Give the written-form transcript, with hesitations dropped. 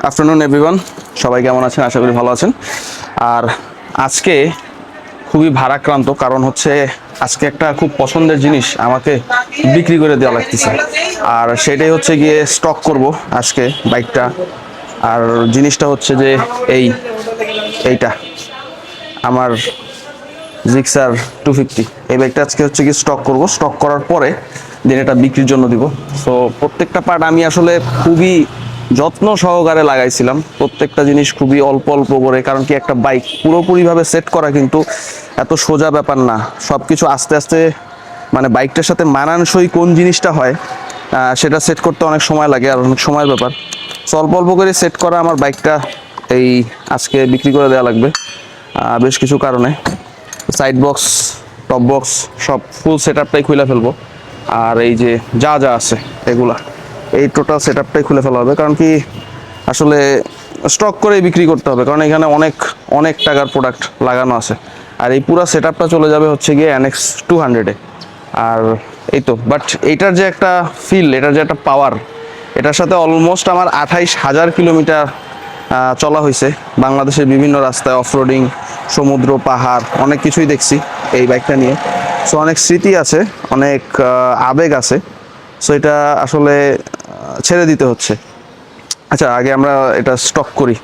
Afternoon everyone, সবাই কেমন আছেন? আশা করি ভালো আছেন। আর আজকে খুবই ভারাক্রান্ত, কারণ হচ্ছে আজকে একটা খুব পছন্দের জিনিস আমাকে বিক্রি করে দেওয়া লাগতেছে। আর সেটাই হচ্ছে গিয়ে স্টক করব আজকে বাইকটা। আর জিনিসটা হচ্ছে যে এইটা আমার জিক্সার 250, এই বাইকটা আজকে হচ্ছে কি স্টক করব। স্টক করার পরে দিন এটা বিক্রির জন্য দিব। সো প্রত্যেকটা পার্ট আমি আসলে খুবই যত্ন সহকারে লাগাইছিলাম, প্রত্যেকটা জিনিস খুবই অল্প অল্প করে, কারণ কি একটা বাইক পুরোপুরিভাবে সেট করা কিন্তু এত সোজা ব্যাপার না। সব কিছু আস্তে আস্তে, মানে বাইকটার সাথে মানানসই কোন জিনিসটা হয় সেটা সেট করতে অনেক সময় লাগে, আর অনেক সময়ের ব্যাপার। সো অল্প অল্প করে সেট করা আমার বাইকটা এই আজকে বিক্রি করে দেওয়া লাগবে বেশ কিছু কারণে। সাইড বক্স, টপ বক্স সব ফুল সেট আপটাই খুলে ফেলবো। আর এই যে যা যা আছে এগুলা, এই টোটাল সেট আপটাই খুলে ফেলা হবে, কারণ কি আসলে স্টক করেই বিক্রি করতে হবে, কারণ এখানে অনেক অনেক টাকার প্রোডাক্ট লাগানো আছে। আর এই পুরো সেট আপটা চলে যাবে হচ্ছে গিয়ে NX 200-এ। আর এই তো, বাট এইটার যে একটা ফিল, এটার যে একটা পাওয়ার, এটার সাথে অলমোস্ট আমার 28,000 কিলোমিটার চলা হয়েছে বাংলাদেশের বিভিন্ন রাস্তায়, অফরোডিং, সমুদ্র, পাহাড়, অনেক কিছুই দেখছি এই বাইকটা নিয়ে। সো অনেক স্মৃতি আছে, অনেক আবেগ আছে। সো এটা আসলে ছেড়ে দিতে হচ্ছে। আচ্ছা, আগে আমরা এটা স্টক করি।